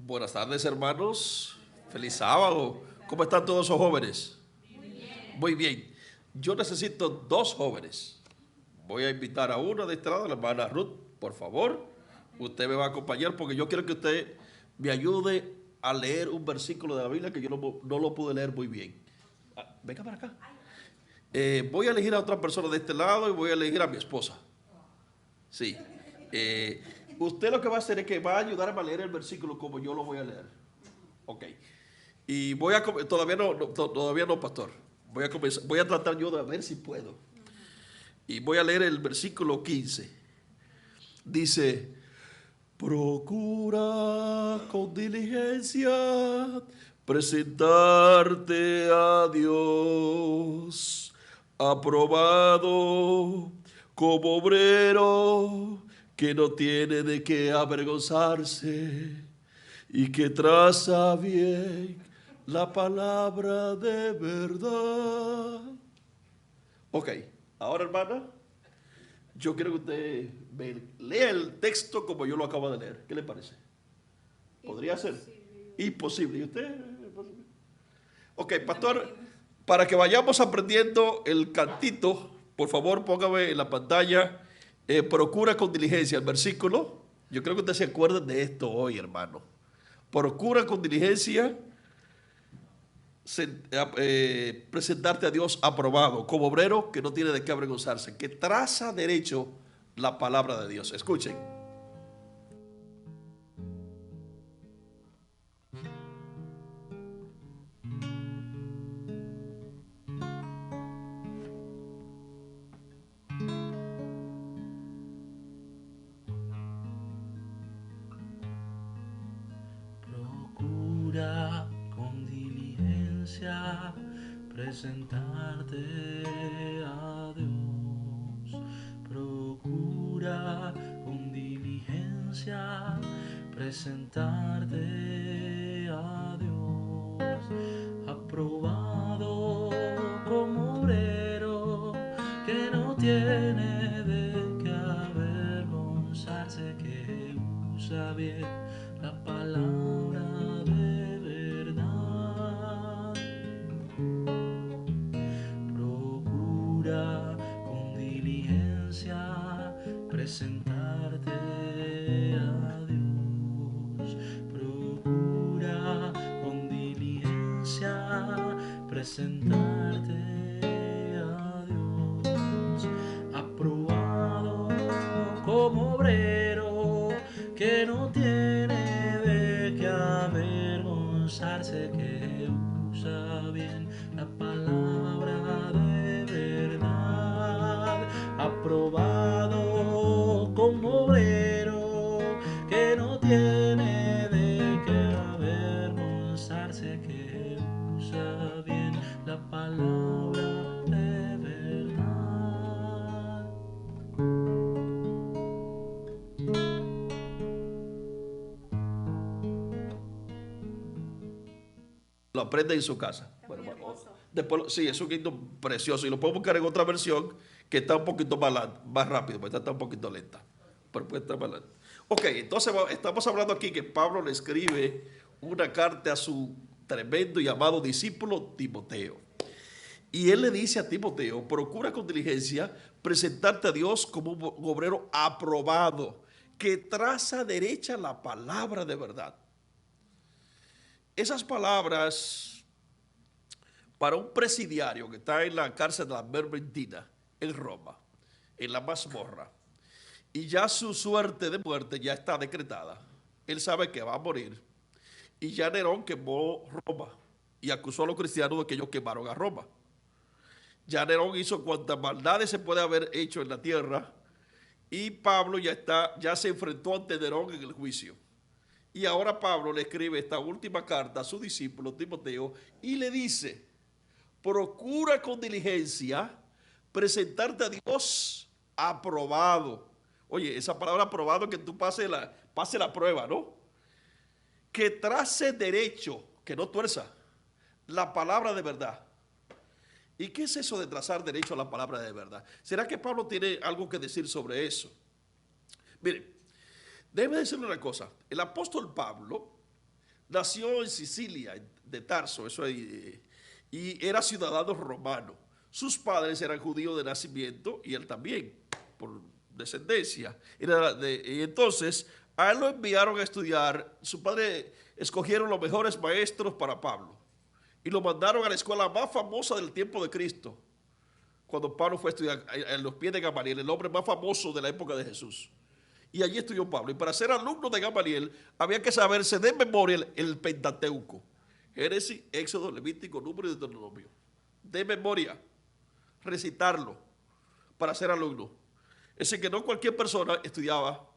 Buenas tardes, hermanos. Feliz sábado. ¿Cómo están todos esos jóvenes? Muy bien. Yo necesito dos jóvenes. Voy a invitar a una de este lado, la hermana Ruth, por favor. Usted me va a acompañar porque yo quiero que usted me ayude a leer un versículo de la Biblia que yo no lo pude leer muy bien. Venga para acá. Voy a elegir a otra persona de este lado y voy a elegir a mi esposa. Sí. Usted lo que va a hacer es que va a ayudarme a leer el versículo como yo lo voy a leer. Ok. Y todavía no, pastor. Voy a tratar yo de ver si puedo. Y voy a leer el versículo 15. Dice, procura con diligencia presentarte a Dios, aprobado como obrero que no tiene de qué avergonzarse y que traza bien la palabra de verdad. Ok, ahora hermana, yo quiero que usted lea el texto como yo lo acabo de leer. ¿Qué le parece? ¿Podría ser? Imposible. ¿Y usted? Ok, pastor, para que vayamos aprendiendo el cantito, por favor póngame en la pantalla, procura con diligencia el versículo. Yo creo que usted se acuerda de esto hoy, hermano. Procura con diligencia presentarte a Dios aprobado, como obrero que no tiene de qué avergonzarse, que traza derecho la palabra de Dios. Escuchen. Procura con diligencia presentarte a Dios. Procura con diligencia presentarte a Dios. Aprobado como obrero que no tiene de qué avergonzarse, que usa bien la palabra de verdad. Procura con diligencia presentarte a Dios. Procura con diligencia presentarte a Dios. Aprobado como obrero que no tiene de qué avergonzarse, que usa bien la palabra de verdad. Aprobado como obrero que no tiene de qué avergonzarse, que usa bien la palabra de verdad. Lo aprende en su casa. Bueno, después, sí, es un himno precioso y lo puedo buscar en otra versión que está un poquito más rápido, porque está un poquito lenta. Pero puede estar más lenta. Ok, entonces estamos hablando aquí que Pablo le escribe una carta a su tremendo y amado discípulo Timoteo. Y él le dice a Timoteo, procura con diligencia presentarte a Dios como un obrero aprobado, que traza derecha la palabra de verdad. Esas palabras para un presidiario que está en la cárcel de la Berventina, en Roma, en la mazmorra, y ya su suerte de muerte ya está decretada. Él sabe que va a morir. Y ya Nerón quemó Roma y acusó a los cristianos de que ellos quemaron a Roma. Ya Nerón hizo cuantas maldades se puede haber hecho en la tierra y Pablo ya se enfrentó ante Nerón en el juicio. Y ahora Pablo le escribe esta última carta a su discípulo Timoteo y le dice, procura con diligencia presentarte a Dios aprobado. Oye, esa palabra aprobado es que tú pase la prueba, ¿no? Que trace derecho, que no tuerza, la palabra de verdad. ¿Y qué es eso de trazar derecho a la palabra de verdad? ¿Será que Pablo tiene algo que decir sobre eso? Mire, déjeme decirle una cosa. El apóstol Pablo nació en Sicilia, de Tarso, y era ciudadano romano. Sus padres eran judíos de nacimiento y él también, por descendencia. Y entonces, a él lo enviaron a estudiar. Su padre escogieron los mejores maestros para Pablo y lo mandaron a la escuela más famosa del tiempo de Cristo, cuando Pablo fue a estudiar en los pies de Gamaliel, el hombre más famoso de la época de Jesús. Y allí estudió Pablo. Y para ser alumno de Gamaliel había que saberse de memoria el Pentateuco: Génesis, Éxodo, Levítico, Número y Deuteronomio. De memoria, recitarlo para ser alumno. Es decir, que no cualquier persona estudiaba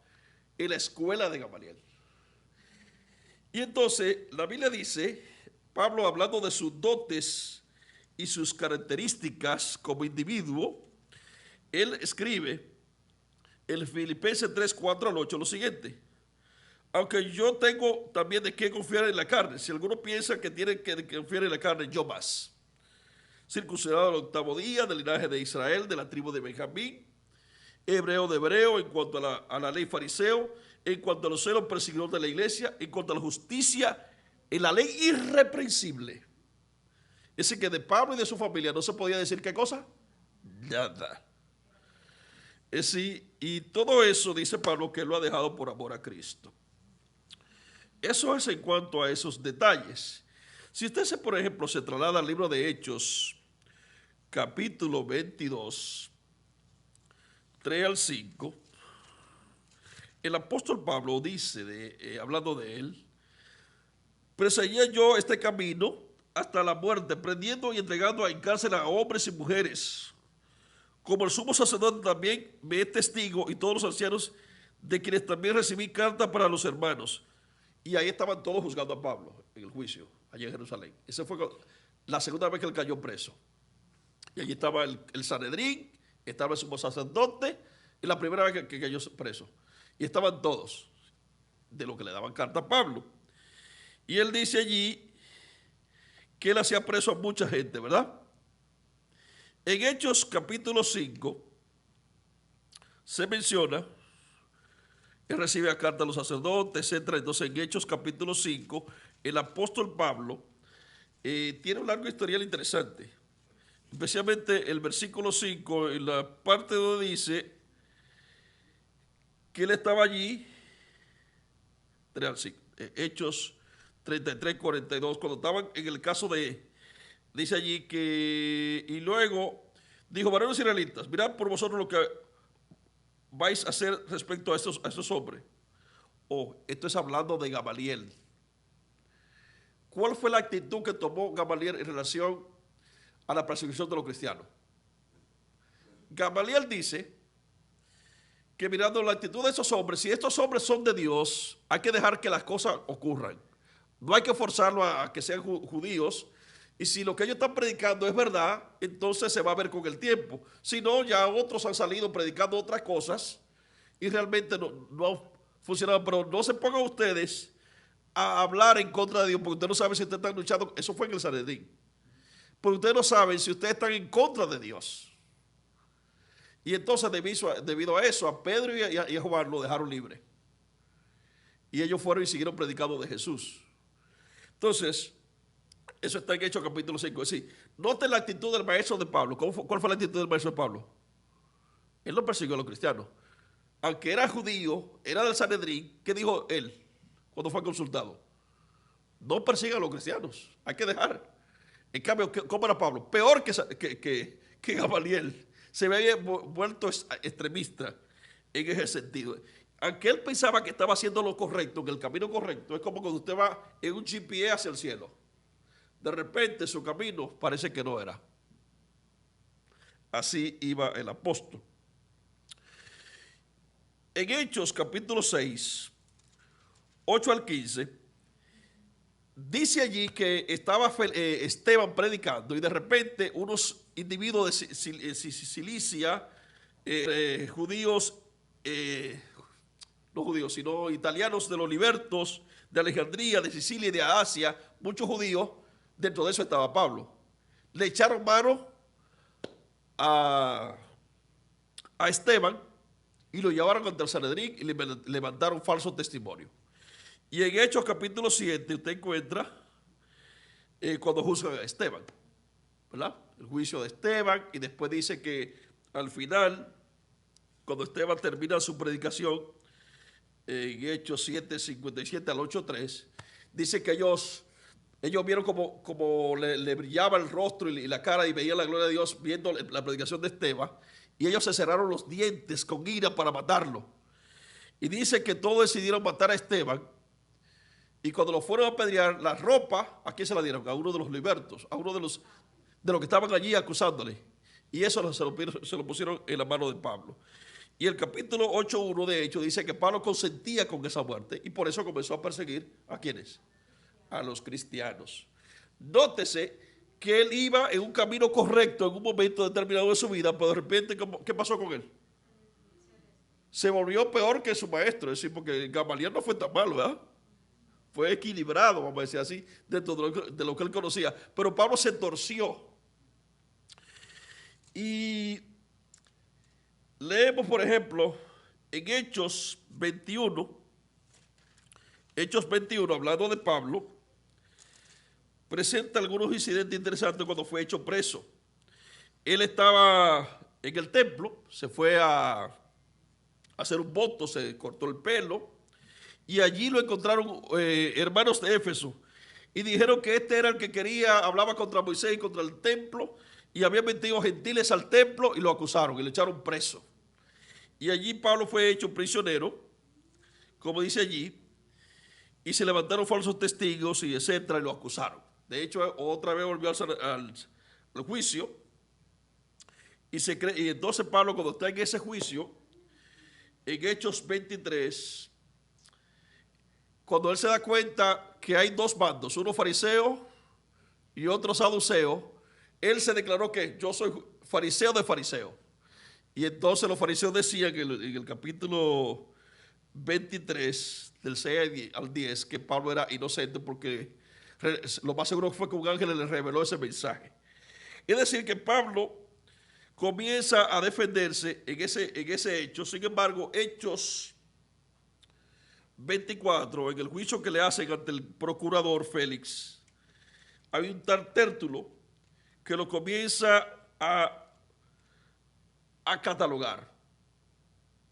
en la escuela de Gamaliel. Y entonces la Biblia dice, Pablo, hablando de sus dotes y sus características como individuo, él escribe en Filipenses 3, 4 al 8 lo siguiente: aunque yo tengo también de qué confiar en la carne, si alguno piensa que tiene que confiar en la carne, yo más. Circuncidado al 8º día, del linaje de Israel, de la tribu de Benjamín, hebreo de hebreo, en cuanto a la ley fariseo, en cuanto a los celos perseguidores de la iglesia, en cuanto a la justicia, en la ley irreprensible. Es decir, que de Pablo y de su familia no se podía decir qué cosa, nada. Es decir, y todo eso dice Pablo que lo ha dejado por amor a Cristo. Eso es en cuanto a esos detalles. Si usted, por ejemplo, se traslada al libro de Hechos, capítulo 22, 3 al 5, el apóstol Pablo dice, hablando de él: perseguía yo este camino hasta la muerte, prendiendo y entregando en cárcel a hombres y mujeres. Como el sumo sacerdote también me es testigo, y todos los ancianos, de quienes también recibí carta para los hermanos. Y ahí estaban todos juzgando a Pablo en el juicio, allá en Jerusalén. Esa fue la segunda vez que él cayó preso. Y allí estaba el Sanedrín, estaba el sumo sacerdote, y la primera vez que cayó preso. Y estaban todos, de lo que le daban carta a Pablo. Y él dice allí que él hacía preso a mucha gente, ¿verdad? En Hechos capítulo 5 se menciona que recibe a carta a los sacerdotes, etc. Entonces en Hechos capítulo 5 el apóstol Pablo tiene un largo historial interesante, especialmente el versículo 5, en la parte donde dice que él estaba allí, Hechos 33, 42, cuando estaban en el caso dice allí que, y luego dijo: varones israelitas, mirad por vosotros lo que vais a hacer respecto a estos hombres. Esto es hablando de Gamaliel. ¿Cuál fue la actitud que tomó Gamaliel en relación a la persecución de los cristianos? Gamaliel dice que, mirando la actitud de esos hombres, si estos hombres son de Dios, hay que dejar que las cosas ocurran. No hay que forzarlos a que sean judíos. Y si lo que ellos están predicando es verdad, entonces se va a ver con el tiempo. Si no, ya otros han salido predicando otras cosas y realmente no ha funcionado. Pero no se pongan ustedes a hablar en contra de Dios, porque ustedes no saben si ustedes están luchando. Eso fue en el Sanedrín. Porque ustedes no saben si ustedes están en contra de Dios. Y entonces, debido a eso, a Pedro y a Juan lo dejaron libre. Y ellos fueron y siguieron predicando de Jesús. Entonces, eso está en Hechos capítulo 5. Es decir, noten la actitud del maestro de Pablo. ¿Cuál fue la actitud del maestro de Pablo? Él no persiguió a los cristianos. Aunque era judío, era del Sanedrín, ¿qué dijo él cuando fue consultado? No persigan a los cristianos, hay que dejar. En cambio, ¿cómo era Pablo? Peor que Gamaliel. Se había vuelto extremista en ese sentido. Aunque él pensaba que estaba haciendo lo correcto, en el camino correcto, es como cuando usted va en un GPS hacia el cielo. De repente su camino parece que no era. Así iba el apóstol. En Hechos capítulo 6, 8 al 15, dice allí que estaba Esteban predicando y de repente unos individuos de Cilicia, judíos, no judíos, sino italianos de los libertos, de Alejandría, de Sicilia y de Asia, muchos judíos, dentro de eso estaba Pablo. Le echaron mano a Esteban y lo llevaron ante el Sanedrín y le levantaron falso testimonio. Y en Hechos capítulo 7 usted encuentra cuando juzgan a Esteban, ¿verdad? El juicio de Esteban, y después dice que al final, cuando Esteban termina su predicación, en Hechos 7, 57 al 8:3, dice que ellos vieron como le brillaba el rostro y la cara y veían la gloria de Dios viendo la predicación de Esteban, y ellos se cerraron los dientes con ira para matarlo. Y dice que todos decidieron matar a Esteban, y cuando lo fueron a apedrear, la ropa, ¿a quién se la dieron? A uno de los libertos, a uno de los que estaban allí acusándole. Y eso se lo pusieron en la mano de Pablo. Y el capítulo 8:1 de Hechos dice que Pablo consentía con esa muerte y por eso comenzó a perseguir ¿a quiénes? A los cristianos. Nótese que él iba en un camino correcto en un momento determinado de su vida, pero de repente, ¿qué pasó con él? Se volvió peor que su maestro, es decir, porque Gamaliel no fue tan malo, ¿verdad? Fue equilibrado, vamos a decir así, dentro de lo que él conocía. Pero Pablo se torció. Y leemos, por ejemplo, en Hechos 21, hablando de Pablo, presenta algunos incidentes interesantes cuando fue hecho preso. Él estaba en el templo, se fue a hacer un voto, se cortó el pelo, y allí lo encontraron hermanos de Éfeso, y dijeron que este era el que hablaba contra Moisés y contra el templo, y había metido gentiles al templo, y lo acusaron, y le echaron preso. Y allí Pablo fue hecho prisionero, como dice allí, y se levantaron falsos testigos y etcétera, y lo acusaron. De hecho, otra vez volvió al juicio, y entonces Pablo, cuando está en ese juicio, en Hechos 23, cuando él se da cuenta que hay dos bandos, uno fariseo y otro saduceo, él se declaró que yo soy fariseo de fariseo. Y entonces los fariseos decían en el capítulo 23, del 6 al 10, que Pablo era inocente porque lo más seguro fue que un ángel le reveló ese mensaje. Es decir, que Pablo comienza a defenderse en ese hecho. Sin embargo, Hechos 24, en el juicio que le hacen ante el procurador Félix, hay un tal Tértulo que lo comienza a catalogar.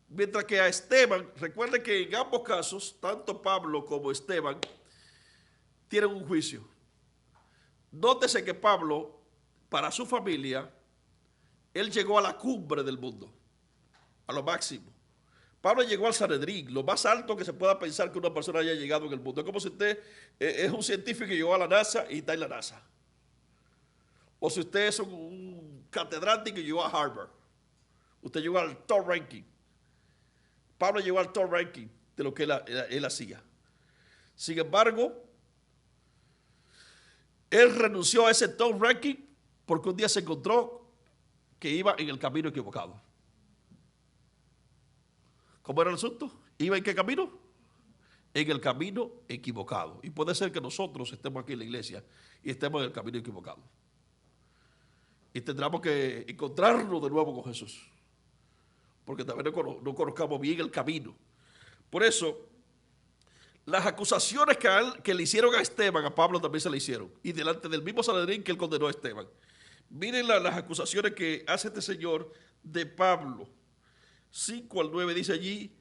Mientras que a Esteban, recuerden que en ambos casos, tanto Pablo como Esteban tienen un juicio. Nótese que Pablo, para su familia, él llegó a la cumbre del mundo, a lo máximo. Pablo llegó al Sanedrín, lo más alto que se pueda pensar que una persona haya llegado en el mundo. Es como si usted es un científico que llegó a la NASA y está en la NASA. O si usted es un catedrático y llegó a Harvard. Usted llegó al top ranking. Pablo llegó al top ranking de lo que él hacía. Sin embargo, él renunció a ese top ranking porque un día se encontró que iba en el camino equivocado. ¿Cómo era el asunto? ¿Iba en qué camino? En el camino equivocado. Y puede ser que nosotros estemos aquí en la iglesia y estemos en el camino equivocado. Y tendremos que encontrarnos de nuevo con Jesús. Porque también no conozcamos bien el camino. Por eso, las acusaciones que le hicieron a Esteban, a Pablo también se le hicieron. Y delante del mismo Sanedrín que él condenó a Esteban. Miren las acusaciones que hace este señor de Pablo. 5 al 9 dice allí,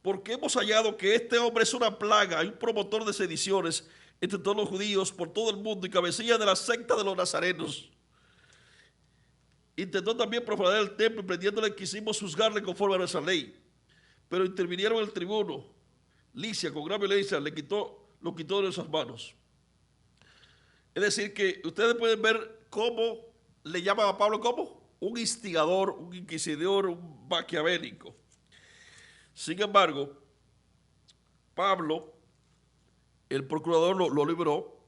porque hemos hallado que este hombre es una plaga, un promotor de sediciones entre todos los judíos por todo el mundo y cabecilla de la secta de los nazarenos. Intentó también profanar el templo, prendiéndole, quisimos juzgarle conforme a nuestra ley, pero intervinieron el tribuno, Licia, con gran violencia, lo quitó de nuestras manos. Es decir, que ustedes pueden ver cómo le llaman a Pablo como un instigador, un inquisidor, un maquiavélico. Sin embargo, Pablo, el procurador lo libró,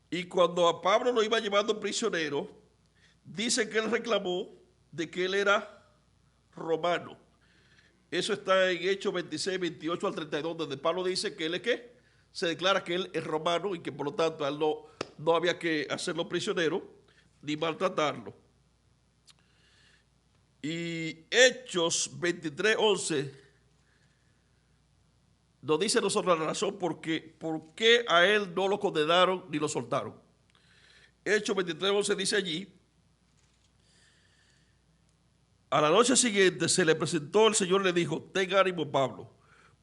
y cuando a Pablo lo iba llevando prisionero, dice que él reclamó de que él era romano. Eso está en Hechos 26, 28 al 32, donde Pablo dice que él es ¿qué? Se declara que él es romano y que por lo tanto a él no había que hacerlo prisionero ni maltratarlo. Y Hechos 23, 11 nos dice nosotros la razón por qué a él no lo condenaron ni lo soltaron. Hechos 23:11 dice allí: a la noche siguiente se le presentó el Señor y le dijo: ten ánimo, Pablo,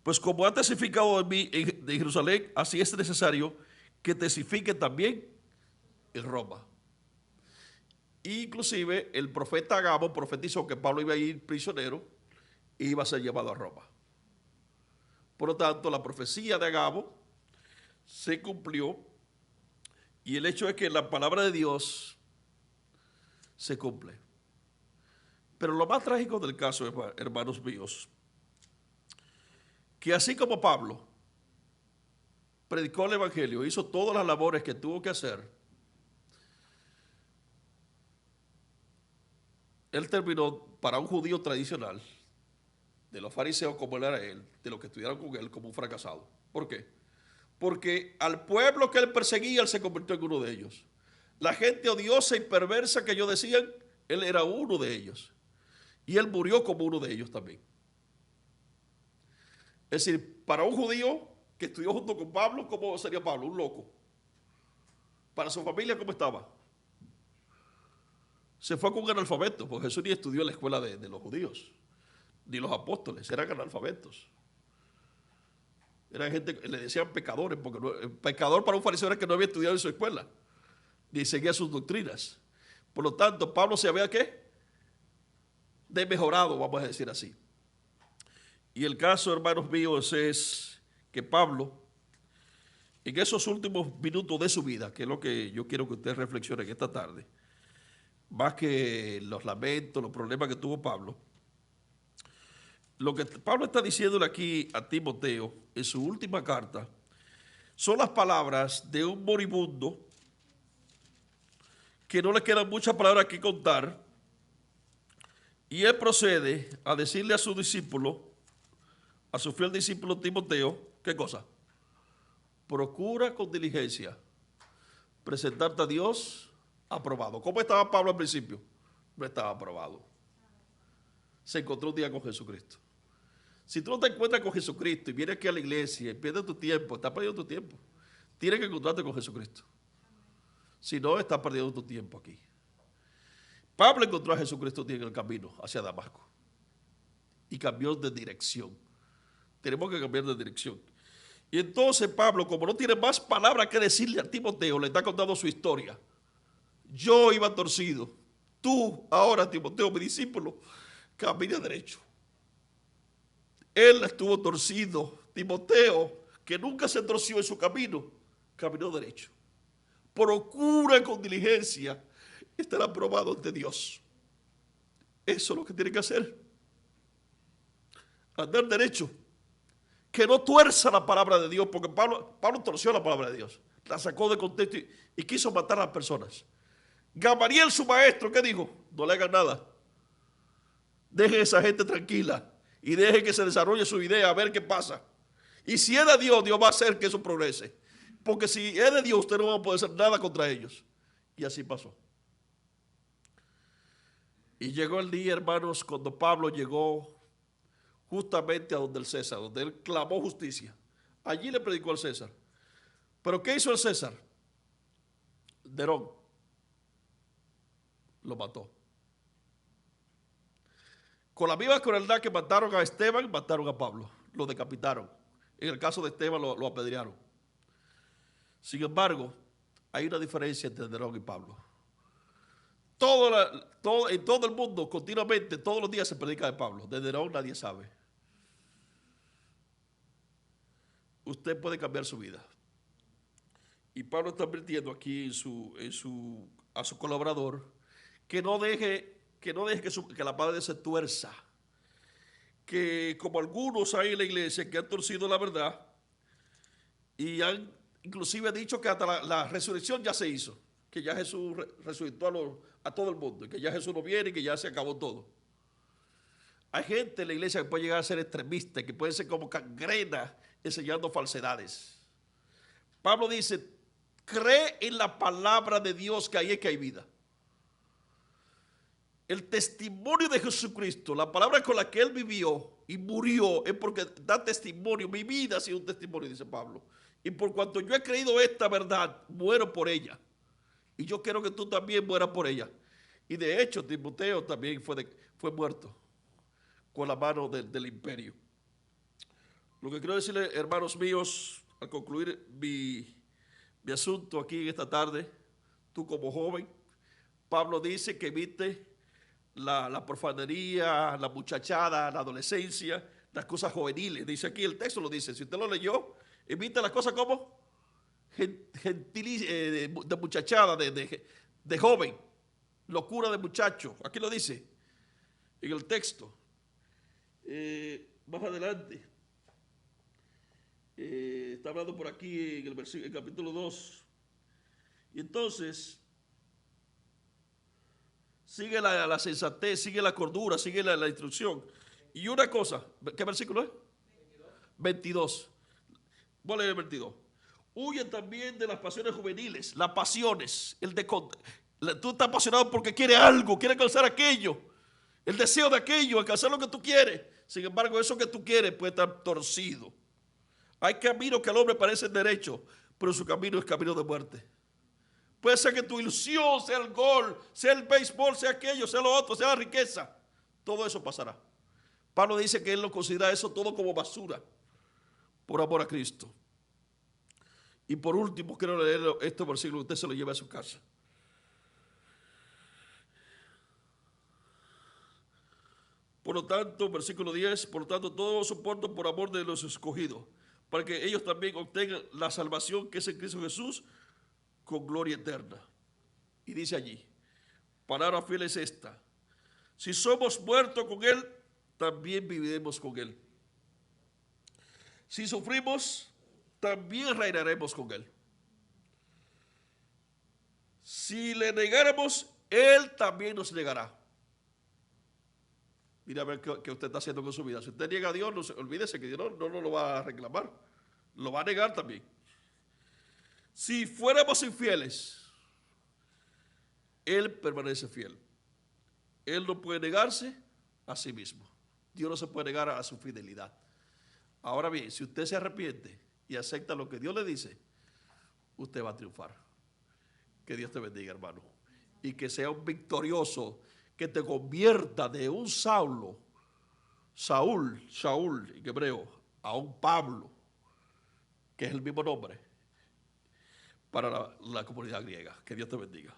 pues como has testificado de mí de Jerusalén, así es necesario que testifique también en Roma. Inclusive el profeta Agabo profetizó que Pablo iba a ir prisionero e iba a ser llevado a Roma. Por lo tanto, la profecía de Agabo se cumplió, y el hecho es que la palabra de Dios se cumple. Pero lo más trágico del caso, hermanos míos, que así como Pablo predicó el evangelio, hizo todas las labores que tuvo que hacer, él terminó, para un judío tradicional, de los fariseos como él era él, de los que estudiaron con él, como un fracasado. ¿Por qué? Porque al pueblo que él perseguía, él se convirtió en uno de ellos. La gente odiosa y perversa que ellos decían, él era uno de ellos. Y él murió como uno de ellos también. Es decir, para un judío que estudió junto con Pablo, ¿cómo sería Pablo? Un loco. Para su familia, ¿cómo estaba? Se fue con un analfabeto, porque Jesús ni estudió en la escuela de los judíos, ni los apóstoles, eran analfabetos. Eran gente, le decían pecadores, porque pecador para un fariseo era que no había estudiado en su escuela, ni seguía sus doctrinas. Por lo tanto, Pablo se había, ¿qué?, desmejorado, vamos a decir así. Y el caso, hermanos míos, es que Pablo, en esos últimos minutos de su vida, que es lo que yo quiero que ustedes reflexionen esta tarde, más que los lamentos, los problemas que tuvo Pablo, lo que Pablo está diciéndole aquí a Timoteo en su última carta son las palabras de un moribundo que no le quedan muchas palabras que contar, y él procede a decirle a su discípulo, a su fiel discípulo Timoteo, ¿qué cosa? Procura con diligencia presentarte a Dios aprobado. ¿Cómo estaba Pablo al principio? No estaba aprobado. Se encontró un día con Jesucristo. Si tú no te encuentras con Jesucristo y vienes aquí a la iglesia y pierdes tu tiempo, estás perdiendo tu tiempo. Tienes que encontrarte con Jesucristo. Si no, estás perdiendo tu tiempo aquí. Pablo encontró a Jesucristo en el camino hacia Damasco y cambió de dirección. Tenemos que cambiar de dirección. Y entonces Pablo, como no tiene más palabras que decirle a Timoteo, le está contando su historia. Yo iba torcido. Tú, ahora, Timoteo, mi discípulo, camina derecho. Él estuvo torcido. Timoteo, que nunca se torció en su camino, caminó derecho. Procura con diligencia estar aprobado ante Dios. Eso es lo que tiene que hacer. Andar derecho. Que no tuerza la palabra de Dios, porque Pablo torció la palabra de Dios. La sacó de contexto y quiso matar a las personas. Gamaliel, su maestro, ¿qué dijo? No le hagan nada. Dejen a esa gente tranquila y dejen que se desarrolle su idea, a ver qué pasa. Y si es de Dios, Dios va a hacer que eso progrese. Porque si es de Dios, usted no va a poder hacer nada contra ellos. Y así pasó. Y llegó el día, hermanos, cuando Pablo llegó justamente a donde el César, donde él clamó justicia. Allí le predicó al César. ¿Pero qué hizo el César? Nerón lo mató. Con la misma crueldad que mataron a Esteban, mataron a Pablo. Lo decapitaron. En el caso de Esteban lo apedrearon. Sin embargo, hay una diferencia entre Nerón y Pablo. En todo el mundo, continuamente, todos los días se predica de Pablo. De Nerón nadie sabe. Usted puede cambiar su vida. Y Pablo está advirtiendo aquí a su colaborador que no deje que la palabra se tuerza. Que como algunos hay en la iglesia que han torcido la verdad y han inclusive dicho que hasta la resurrección ya se hizo, que ya Jesús resucitó a todo el mundo y que ya Jesús no viene y que ya se acabó todo. Hay gente en la iglesia que puede llegar a ser extremista, que puede ser como gangrena enseñando falsedades. Pablo dice, cree en la palabra de Dios, que ahí es que hay vida. el testimonio de Jesucristo, la palabra con la que Él vivió y murió, es porque da testimonio. Mi vida ha sido un testimonio, dice Pablo. Y por cuanto yo he creído esta verdad, muero por ella. Y yo quiero que tú también mueras por ella. Y de hecho, Timoteo también fue muerto con la mano del imperio. Lo que quiero decirle, hermanos míos, al concluir mi asunto aquí en esta tarde, tú como joven, Pablo dice que evite la profanería, la muchachada, la adolescencia, las cosas juveniles. Dice aquí, el texto lo dice, si usted lo leyó, evita las cosas como de muchachada, de joven, locura de muchacho. Aquí lo dice en el texto. Más adelante, está hablando por aquí en el capítulo 2. Y entonces, sigue la sensatez, sigue la cordura, sigue la instrucción. Y una cosa, ¿qué versículo es? 22. Voy a leer el 22. Huyen también de las pasiones juveniles, las pasiones, tú estás apasionado porque quieres algo, quieres alcanzar aquello, el deseo de aquello, alcanzar lo que tú quieres. Sin embargo, eso que tú quieres puede estar torcido. Hay caminos que al hombre parecen derechos, pero su camino es camino de muerte. Puede ser que tu ilusión sea el gol, sea el béisbol, sea aquello, sea lo otro, sea la riqueza. Todo eso pasará. Pablo dice que él lo considera eso todo como basura por amor a Cristo. Y por último, quiero leer este versículo, usted se lo lleva a su casa. Por lo tanto, versículo 10, por lo tanto, todo soporto por amor de los escogidos, para que ellos también obtengan la salvación que es en Cristo Jesús con gloria eterna. Y dice allí, palabra fiel es esta: si somos muertos con Él, también viviremos con Él. Si sufrimos, también reinaremos con Él. Si le negáramos, Él también nos negará. Mira a ver qué usted está haciendo con su vida. Si usted niega a Dios, olvídese que Dios no lo va a reclamar. Lo va a negar también. Si fuéramos infieles, Él permanece fiel. Él no puede negarse a sí mismo. Dios no se puede negar a su fidelidad. Ahora bien, si usted se arrepiente y acepta lo que Dios le dice, usted va a triunfar. Que Dios te bendiga, hermano. Y que sea un victorioso, que te convierta de un Saúl en hebreo, a un Pablo, que es el mismo nombre, para la comunidad griega. Que Dios te bendiga.